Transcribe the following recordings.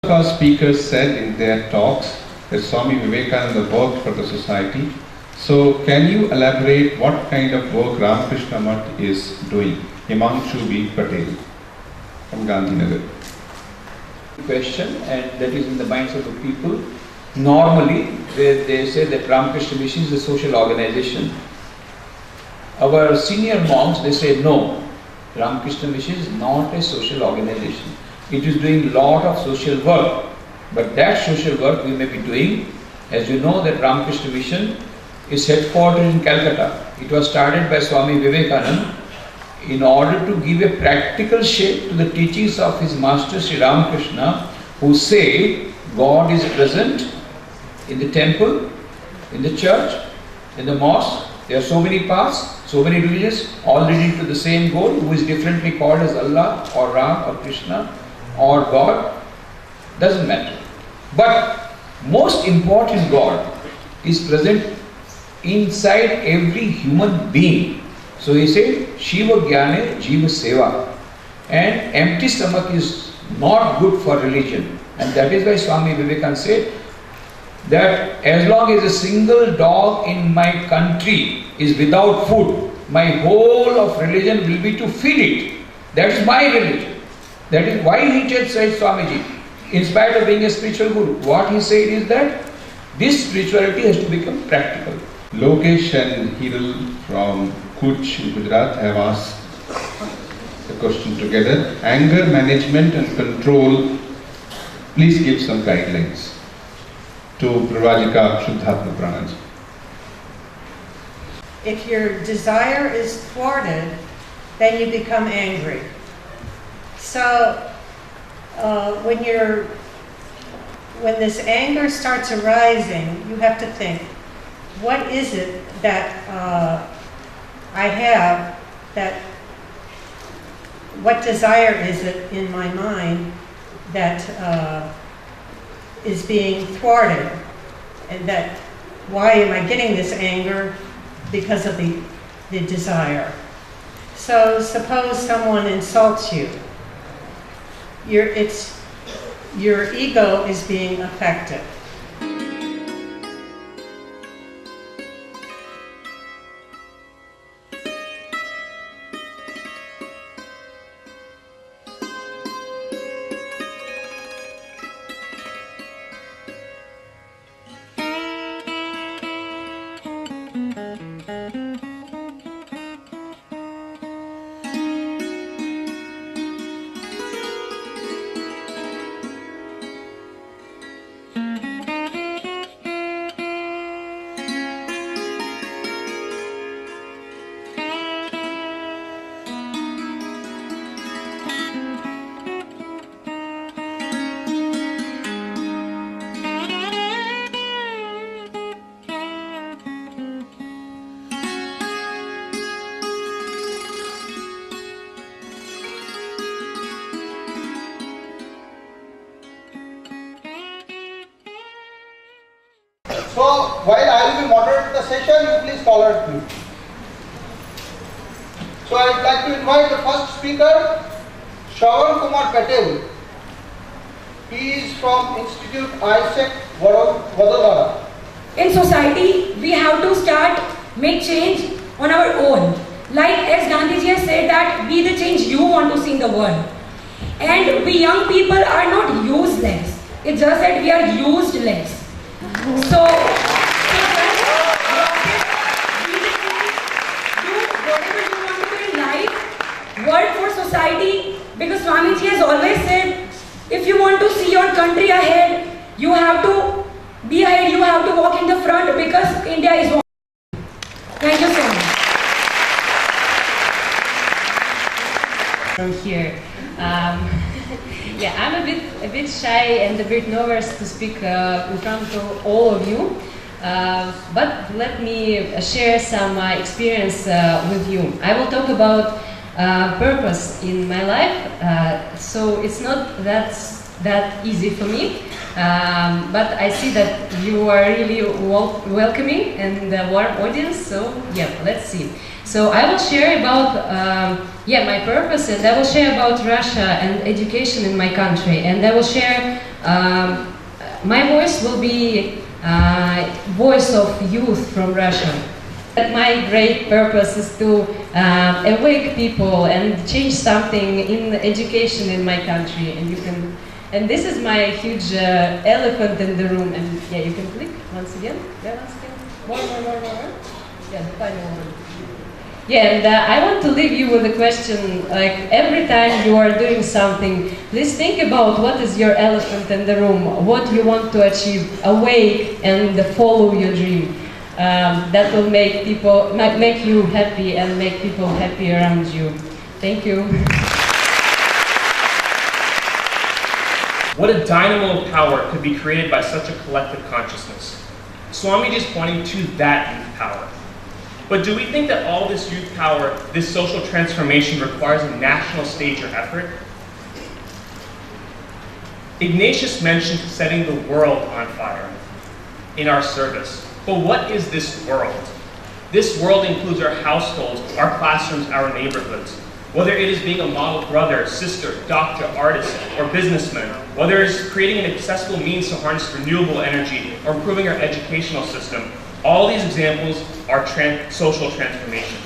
Our speakers said in their talks that Swami Vivekananda worked for the society. So can you elaborate what kind of work Ramakrishna Math is doing? Himanshu B. Patel from Gandhinagar. Question, and that is in the minds of the people. Normally, they say that Ramakrishna Mission is a social organization. Our senior monks, they say no, Ramakrishna Mission is not a social organization. It is doing lot of social work, but that social work we may be doing. As you know that Ramakrishna Mission is headquartered in Calcutta. It was started by Swami Vivekananda in order to give a practical shape to the teachings of his master Sri Ramakrishna, who say God is present in the temple, in the church, in the mosque. There are so many paths, so many religions, all leading to the same goal, who is differently called as Allah or Ram or Krishna or God, doesn't matter. But most important, God is present inside every human being. So he said, Shiva Jnane Jiva Seva. And empty stomach is not good for religion. And that is why Swami Vivekananda said that as long as a single dog in my country is without food, my whole of religion will be to feed it. That is my religion. That is why he just said, Swamiji, in spite of being a spiritual guru, what he said is that this spirituality has to become practical. Lokesh and Hirul from Kuch in Gujarat have asked the question together. Anger management and control, please give some guidelines to Pravajika Shuddhatma Pranaji. If your desire is thwarted, then you become angry. So when this anger starts arising, you have to think, what is it that I have, that what desire is it in my mind that is being thwarted, and that why am I getting this anger? Because of the desire. So suppose someone insults you, your ego is being affected. So, while I will be moderating the session, you please tolerate me. So, I would like to invite the first speaker, Shravan Kumar Patel. He is from Institute ISEC, Vadodara. In society, we have to start make change on our own. Like as Gandhiji has said that be the change you want to see in the world. And we young people are not useless. It's just that we are useless. So do whatever you want to do in life, work for society, because Swamiji has always said, if you want to see your country ahead, you have to be ahead, you have to walk in the front, because India is one. Thank you so much. From here. Yeah, I'm a bit shy and a bit nervous to speak in front of all of you, but let me share some experience with you. I will talk about purpose in my life, so it's not that easy for me, but I see that you are really welcoming and a warm audience, so yeah, let's see. So I will share about my purpose, and I will share about Russia and education in my country, and I will share my voice will be voice of youth from Russia. My great purpose is to awake people and change something in education in my country. And this is my huge elephant in the room. And yeah, you can click once again. Yeah, once again. More. Yeah, the final one. Yeah, and I want to leave you with a question. Like every time you are doing something, please think about what is your elephant in the room, what you want to achieve. Awake and follow your dream. That will make you happy and make people happy around you. Thank you. What a dynamo of power could be created by such a collective consciousness. Swamiji is pointing to that youth power. But do we think that all this youth power, this social transformation, requires a national stage or effort? Ignatius mentioned setting the world on fire in our service. But what is this world? This world includes our households, our classrooms, our neighborhoods. Whether it is being a model brother, sister, doctor, artist, or businessman, whether it is creating an accessible means to harness renewable energy or improving our educational system, all these examples are social transformation.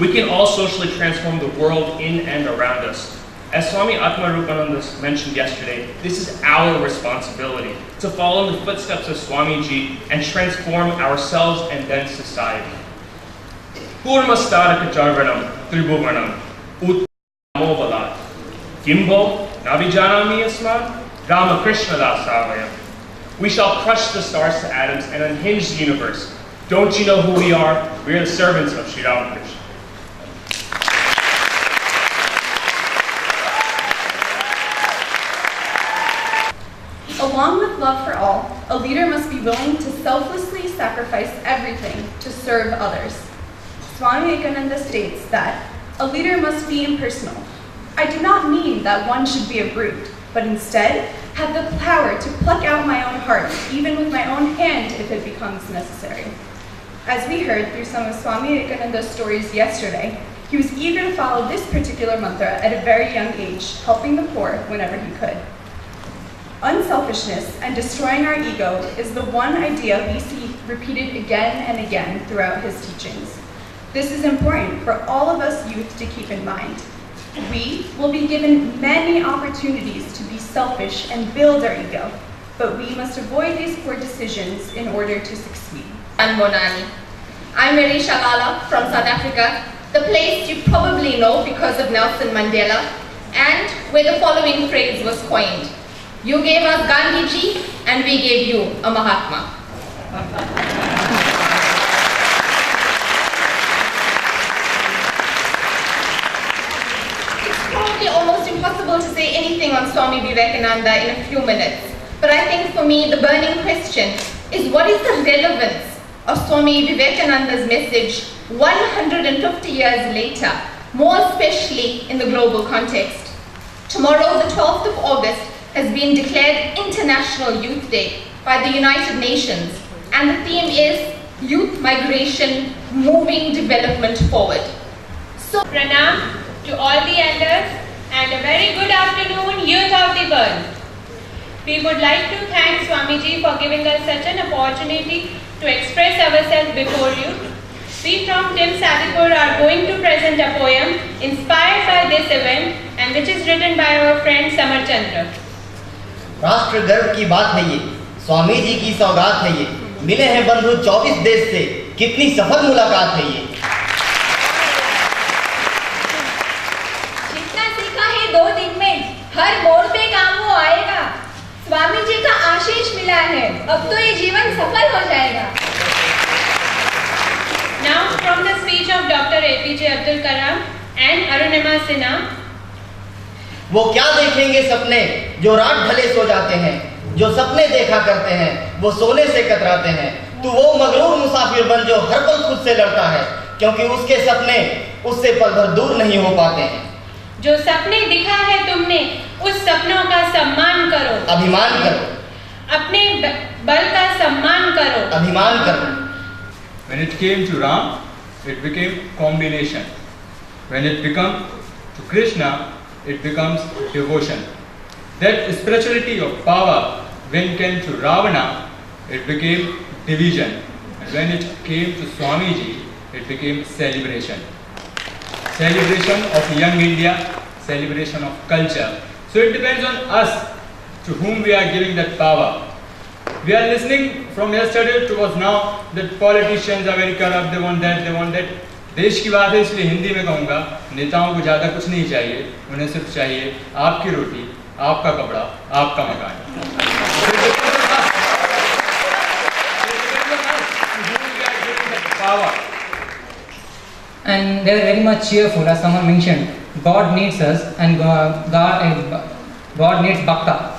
We can all socially transform the world in and around us. As Swami Atmarupananda mentioned yesterday, this is our responsibility to follow in the footsteps of Swamiji and transform ourselves and then society. Purmastaraka Jarvanam Tribhuvanam Utmovalat Gimbo Navijanami Asman Ramakrishna Dasavayam. We shall crush the stars to atoms and unhinge the universe. Don't you know who we are? We are the servants of Sri Ramakrishna. Along with love for all, a leader must be willing to selflessly sacrifice everything to serve others. Swami Vivekananda states that a leader must be impersonal. I do not mean that one should be a brute, but instead have the power to pluck out my own heart, even with my own hand if it becomes necessary. As we heard through some of Swami Vivekananda's stories yesterday, he was eager to follow this particular mantra at a very young age, helping the poor whenever he could. Unselfishness and destroying our ego is the one idea we see repeated again and again throughout his teachings. This is important for all of us youth to keep in mind. We will be given many opportunities to be selfish and build our ego, but we must avoid these poor decisions in order to succeed. I'm Bonani. I'm Mary Shalala from South Africa, the place you probably know because of Nelson Mandela, and where the following phrase was coined. You gave us Gandhiji, and we gave you a Mahatma. It's probably almost impossible to say anything on Swami Vivekananda in a few minutes, but I think for me the burning question is what is the relevance of Swami Vivekananda's message 150 years later, more especially in the global context. Tomorrow, the 12th of August, has been declared International Youth Day by the United Nations, and the theme is Youth Migration, Moving Development Forward. So, Pranam to all the elders and a very good afternoon, youth of the world. We would like to thank Swamiji for giving us such an opportunity to express ourselves before you. We from Tim Sadipur are going to present a poem inspired by this event and which is written by our friend Samar Chandra. राष्ट्र गर्व की बात है ये, स्वामी जी की सौगात है ये, मिले हैं बंधु 24 देश से, कितनी सफल मुलाकात है ये। जितना सीखा है 2 दिन में, हर मोड़ पे काम वो आएगा। स्वामी जी का आशीष मिला है, अब तो ये जीवन सफल हो जाएगा। Now from the speech of Dr. APJ Abdul Kalam and Arunima Sinha. वो क्या देखेंगे सपने जो रात ढले सो जाते हैं, जो सपने देखा करते हैं वो सोने से कतराते हैं। तो वो मगरूर मुसाफिर बन जो हर पल खुद से लड़ता है, क्योंकि उसके सपने उससे पल भर दूर नहीं हो पाते हैं। जो सपने दिखा है तुमने, उस सपनों का सम्मान करो, अभिमान करो, अपने बल का सम्मान करो, अभिमान करो। When it came to Ram, it became combination. When it became to Krishna, it becomes devotion. That spirituality of power, when it came to Ravana, it became division. And when it came to Swamiji, it became celebration. Celebration of young India, celebration of culture. So it depends on us to whom we are giving that power. We are listening from yesterday towards now that politicians are very corrupt, they want that, they want that. देश की बात है इसलिए हिंदी में कहूँगा, नेताओं को ज़्यादा कुछ नहीं चाहिए, उन्हें सिर्फ चाहिए आपकी रोटी, आपका कपड़ा, आपका मकान. And they are very much cheerful, as someone mentioned. God needs us, and God needs bhakta.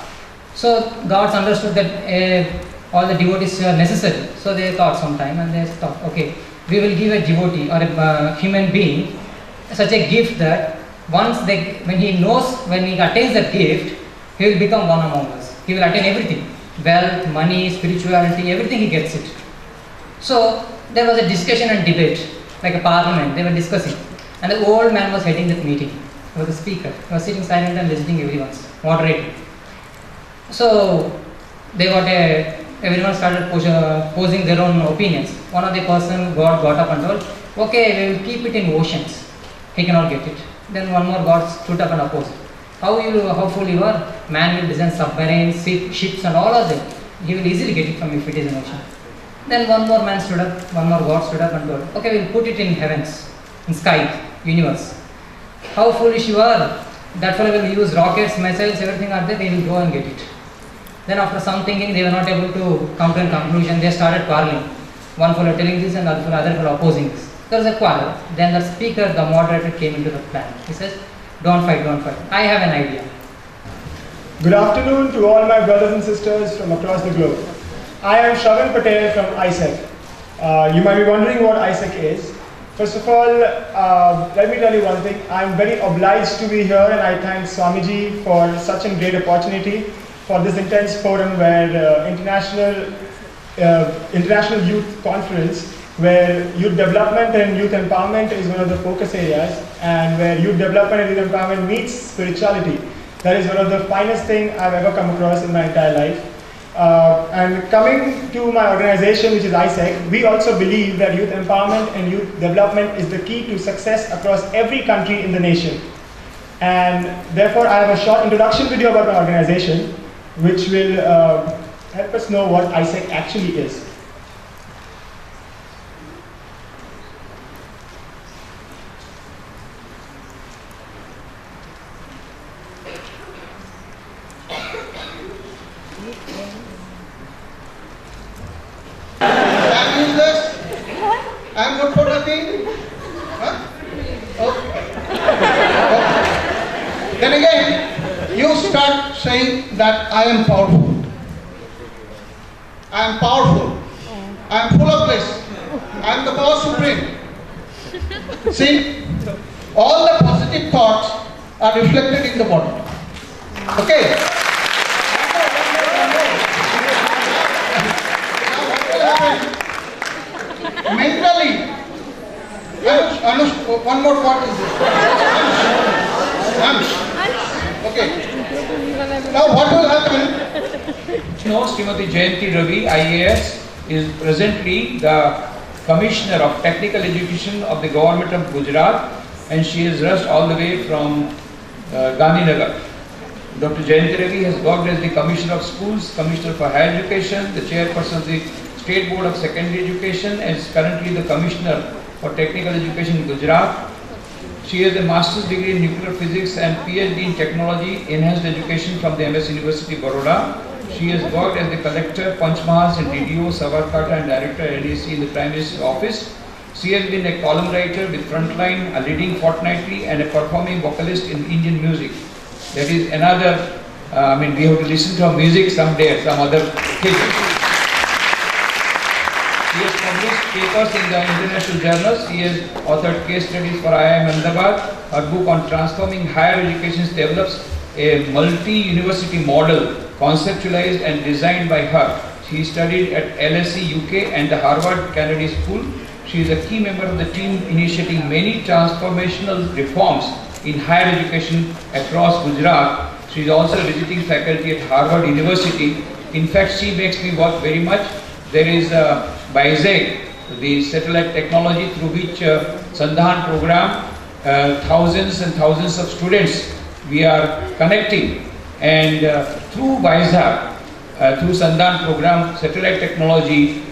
So gods understood that all the devotees were necessary. So they thought sometime, and they thought, okay, we will give a devotee or a human being such a gift that when he attains that gift, he will become one among us. He will attain everything, wealth, money, spirituality, everything he gets it. So there was a discussion and debate, like a parliament. They were discussing, and the old man was heading that meeting. He was the speaker. He was sitting silent and listening everyone's, moderating. So everyone started posing their own opinions. One of the person got up and told, okay, we will keep it in oceans. He cannot get it. Then one more god stood up and opposed. How fool you are? Man will design submarines, ships and all of them. He will easily get it from if it is in ocean. Then one more god stood up and told, okay, we will put it in heavens, in sky, universe. How foolish you are? That fellow will use rockets, missiles, everything are there, they will go and get it. Then after some thinking, they were not able to come to a conclusion. They started quarreling. One fellow telling this and other fellow opposing this. There was a quarrel. Then the speaker, the moderator, came into the plan. He says, don't fight. I have an idea. Good afternoon to all my brothers and sisters from across the globe. I am Shravan Patel from ISEC. You might be wondering what ISEC is. First of all, let me tell you one thing. I am very obliged to be here, and I thank Swamiji for such a great opportunity for this intense forum where international youth conference, where youth development and youth empowerment is one of the focus areas, and where youth development and youth empowerment meets spirituality. That is one of the finest things I've ever come across in my entire life. And coming to my organization, which is ISEC, we also believe that youth empowerment and youth development is the key to success across every country in the nation. And therefore, I have a short introduction video about my organization, which will help us know what ISEC actually is. Can I use this? I am good for nothing? Huh? Okay. Then again, you start saying that I am powerful. I am powerful. I am full of bliss. I am the power supreme. See, all the positive thoughts are reflected in the body. Okay? Mentally, Anush, one more part is this. Okay. Now what will happen? No, Srimati Jayanti Ravi, IAS, is presently the Commissioner of Technical Education of the Government of Gujarat, and she is rushed all the way from Gandhinagar. Dr. Jayanti Ravi has worked as the Commissioner of Schools, Commissioner for Higher Education, the Chairperson of the State Board of Secondary Education, and is currently the Commissioner for Technical Education in Gujarat. She has a Master's degree in Nuclear Physics and PhD in Technology, Enhanced Education from the MS University, Baroda. She has worked as the Collector, Panchmahals and DDO, Savarkata and Director at NEC in the Prime Minister's Office. She has been a column writer with Frontline, a leading fortnightly, and a performing vocalist in Indian music. That is another, we have to listen to her music someday, some other occasion. He has published papers in the international journals. He has authored case studies for IIM Ahmedabad. Her book on transforming higher education develops a multi-university model conceptualized and designed by her. She studied at LSE UK and the Harvard Kennedy School. She is a key member of the team initiating many transformational reforms in higher education across Gujarat. She is also a visiting faculty at Harvard University. In fact, she makes me work very much. There is BISAC, the satellite technology through which Sandhan program, thousands and thousands of students we are connecting, and through BISAC, through Sandhan program, satellite technology,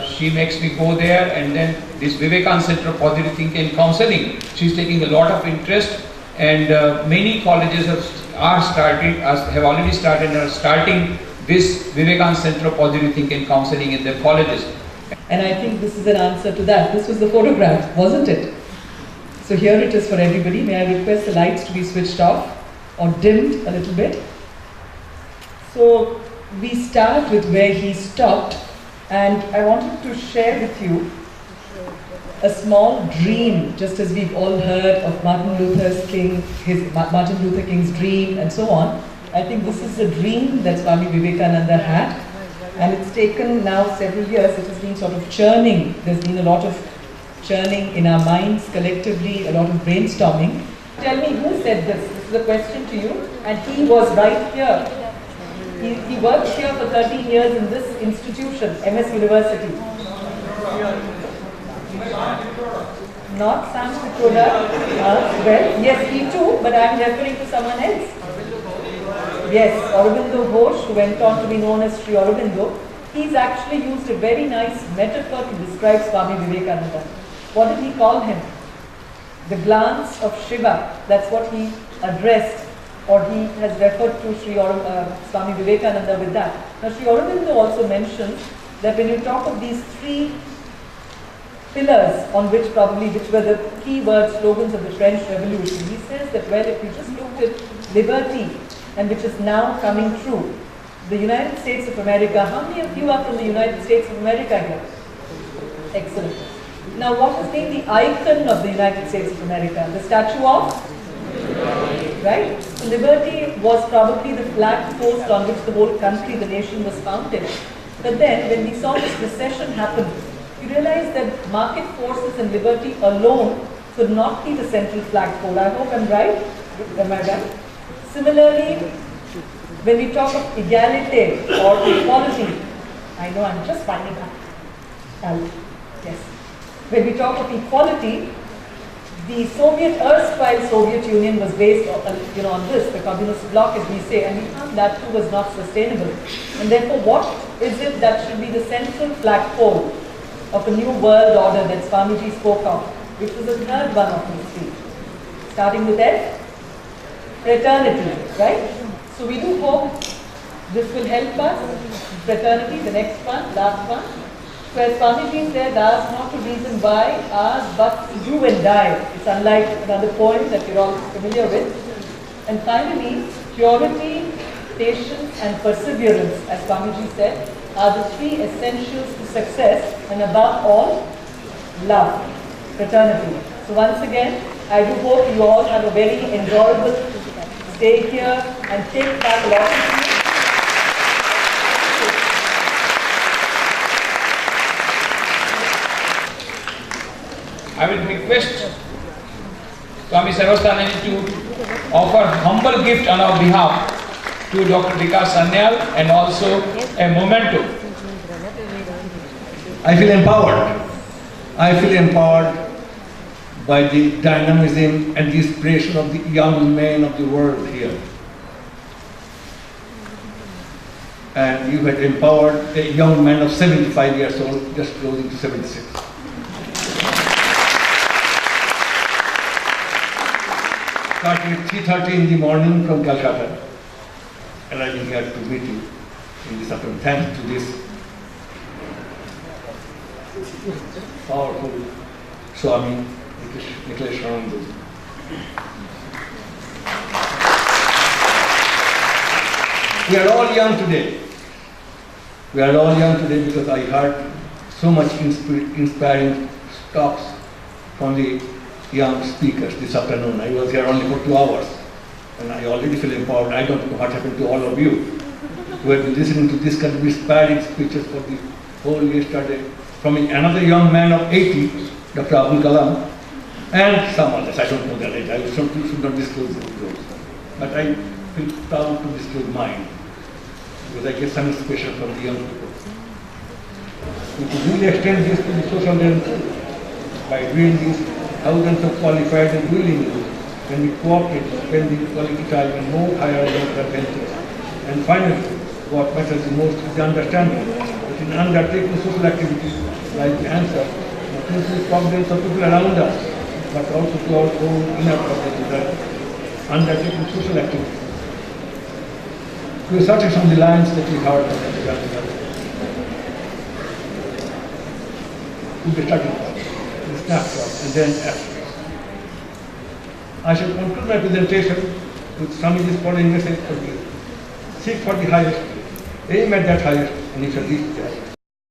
she makes me go there, and then this Vivekananda Center of Positive Thinking and Counseling, she's taking a lot of interest, and many colleges have already started and are starting this Vivekananda Center of Positive Thinking and Counseling in their colleges. And I think this is an answer to that. This was the photograph, wasn't it? So here it is for everybody. May I request the lights to be switched off or dimmed a little bit? So we start with where he stopped, and I wanted to share with you a small dream, just as we've all heard of Martin Luther King's dream and so on. I think this is a dream that Swami Vivekananda had, and it's taken now several years. It has been sort of churning. There's been a lot of churning in our minds collectively, a lot of brainstorming. Tell me, who said this? This is a question to you, and he was right here. He worked here for 13 years in this institution, MS University. Not Sam Pitroda. Well, yes, he too, but I'm referring to someone else. Yes, Aurobindo Ghosh, who went on to be known as Sri Aurobindo. He's actually used a very nice metaphor to describe Swami Vivekananda. What did he call him? The glance of Shiva. That's what he addressed, or he has referred to Swami Vivekananda with that. Now, Sri Aurobindo also mentions that when you talk of these three pillars on which were the key word slogans of the French Revolution, he says that, well, if you just looked at liberty, and which is now coming true, the United States of America, how many of you are from the United States of America here? Excellent. Now, what has been the icon of the United States of America? The Statue of? Right? So liberty was probably the flag post on which the whole country, the nation was founded. But then, when we saw this recession happen, you realize that market forces and liberty alone should not be the central flagpole. I hope I'm right. Am I right? Similarly, when we talk of egalite or equality, I know I'm just finding out. Yes. When we talk of equality, the erstwhile Soviet Union was based on this, the communist bloc, as we say, and we found that too was not sustainable. And therefore, what is it that should be the central flagpole of a new world order that Swamiji spoke of, which was the third one of his speech? Starting with F? Fraternity, right? So we do hope this will help us. Fraternity, the next one, last one. Where Swamiji said, ask not to reason why, ask but to do and die. It's unlike another poem that you're all familiar with. And finally, purity, patience and perseverance, as Swamiji said, are the three essentials to success, and above all, love, fraternity. So once again, I do hope you all have a very enjoyable stay here and take back a lot of you. I will request Swami Sarvasthananji to offer humble gift on our behalf to Dr. Vikas Sanyal and also a memento. I feel empowered. I feel empowered by the dynamism and the inspiration of the young men of the world here. And you had empowered a young man of 75 years old, just closing to 76. Starting at 3:30 in the morning from Calcutta, arriving here to meet you in this afternoon. Thanks to this powerful Swami Nikhilesh. We are all young today. We are all young today because I heard so much inspiring talks from the young speakers this afternoon. I was here only for 2 hours and I already feel empowered. I don't know what happened to all of you who have been listening to this kind of inspiring speeches for the whole yesterday from another young man of 80, Dr. Abdul Kalam, and some others. I don't know their age. I should not disclose those. But I feel proud to disturb mind, because I get some inspiration from the young people. We could really extend this to the social realm by doing this. Thousands of qualified and willing youth, when we cooperate, spend the quality time and more higher level ventures. And finally, what matters the most is the understanding that in undertaking social activities like the answer, not only to the problems of people around us, but also to our own inner problems that undertaking social activities. We started from the lines that we heard from the grandmother. To the starting point, the snapshot, and then after. I shall conclude my presentation with Swamiji's following message for you. Seek for the highest, aim at that highest, and you shall reach there.